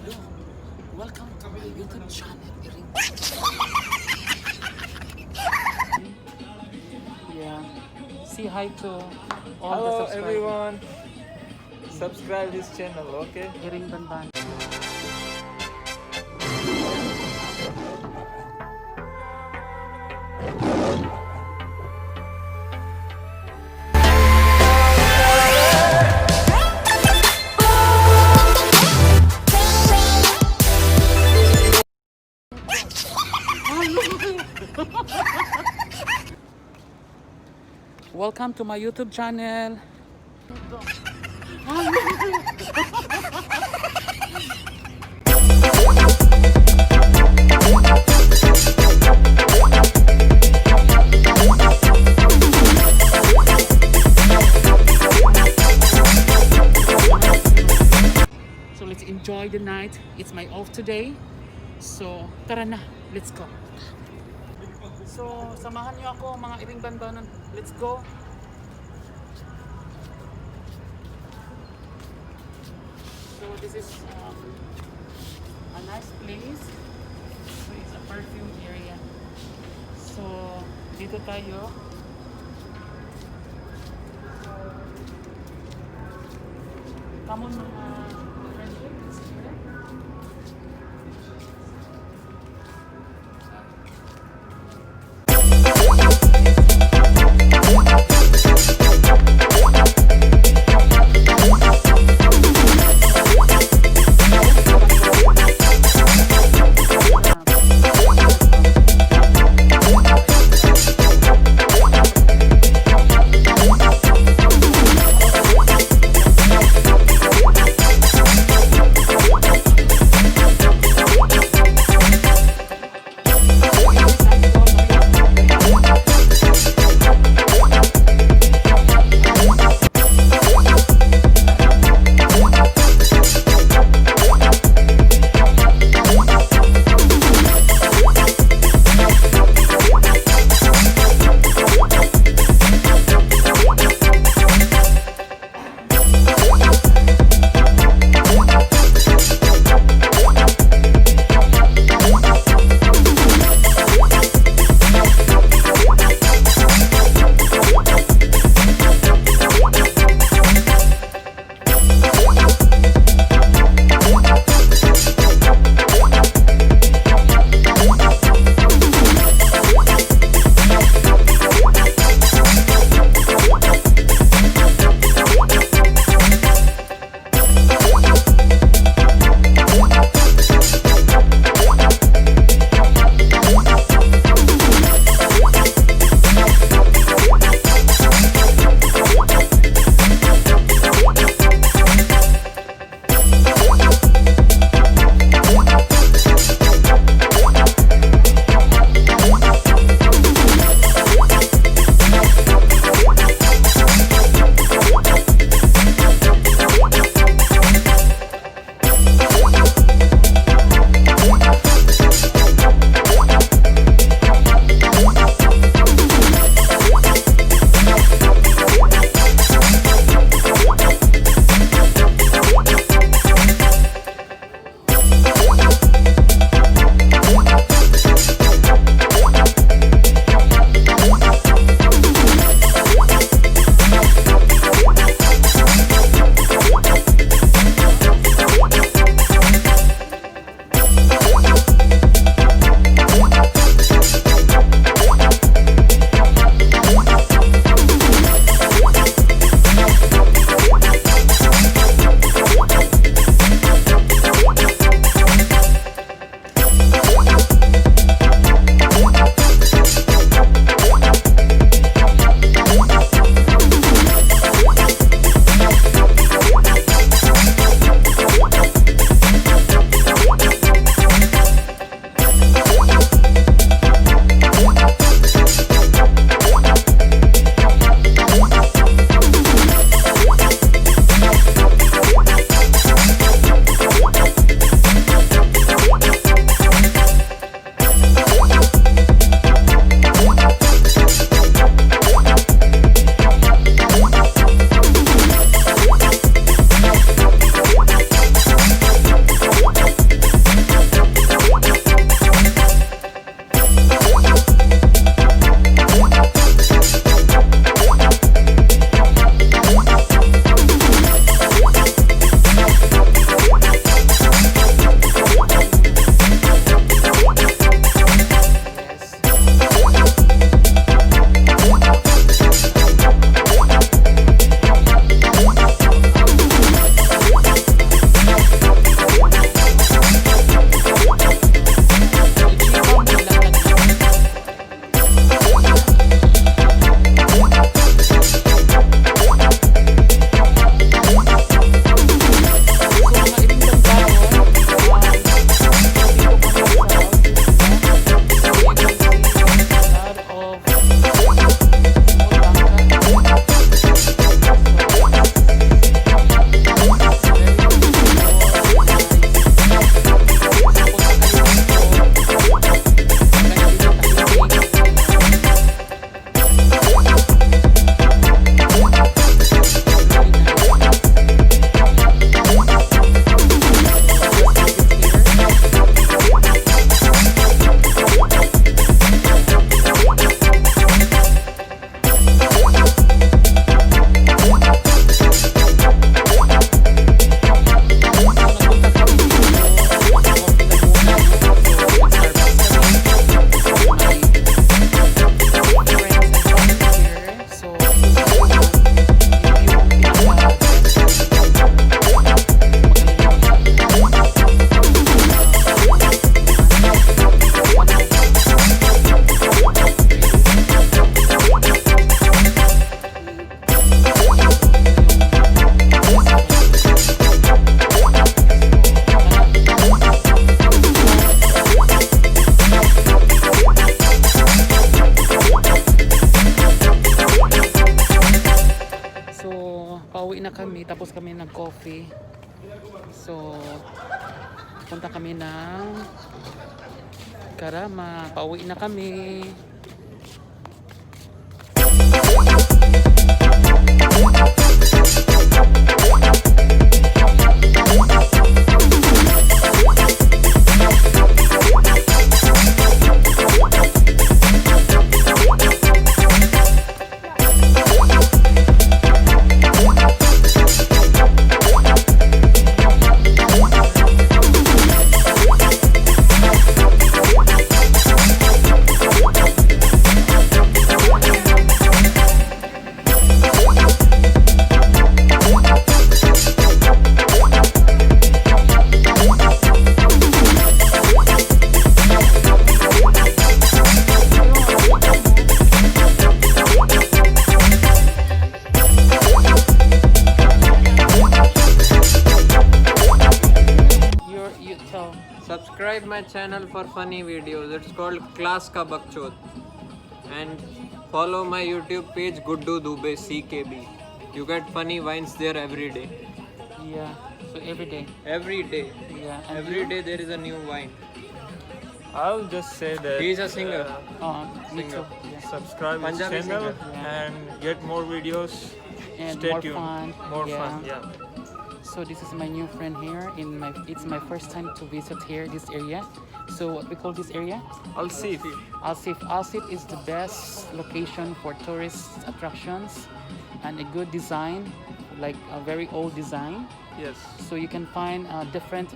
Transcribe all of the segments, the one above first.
Hello, welcome to my YouTube channel, Iring. Yeah, say hi to all the Hello subscribers. everyone. Subscribe this channel, okay? Iring Banban. Welcome to my YouTube channel. So let's enjoy the night. It's my off today. So tara na, let's go. So samahan niyo ako mga Iring Banbanan. Let's go. So this is a nice place. So it's a perfume area. So dito tayo. Come on mga friends here. coffee. So, punta kami ng Karama. Pauwi na kami. You tell. Subscribe my channel for funny videos. It's called Class Ka Bakchod. And follow my YouTube page Guddu Dubey CKB. You get funny vines there every day. Yeah. So every day. Every day. Yeah. And Every you? day there is a new vine. I'll just say that He is a singer. Me Singer. too. Yeah. subscribe his Punjabi channel singer. Yeah. and get more videos. And Stay more tuned. fun. More Yeah. fun, yeah. So this is my new friend here. It's my first time to visit here, this area. So what we call this area? I'll see. Alsif. Alsif is the best location for tourist attractions and a good design, like a very old design. Yes. So you can find different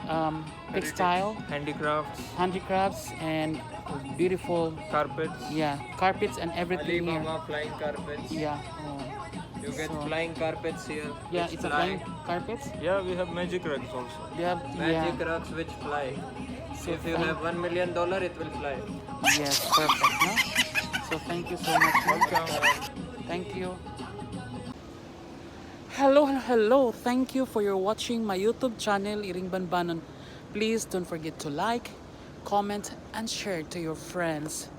textile, Handicrafts, handicrafts, and beautiful, carpets. yeah, carpets and everything here. Alibaba flying carpets. Yeah. You get So- flying carpets here. Yeah, which it's a fly. flying carpets. Yeah, we have magic rugs also. They have, Magic yeah. rugs which fly. So If you thank- have $1 million, it will fly. Yes, perfect. No? So thank you so much. Welcome. Thank you. Hello. Thank you for your watching my YouTube channel, Iring Banbanon. Please don't forget to like, comment, and share to your friends.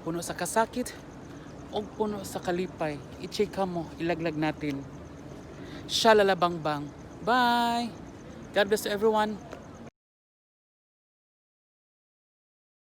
Puno sa kasakit o puno sa kalipay. I-check mo, ilaglag natin. Shalalabangbang. Bye! God bless to everyone.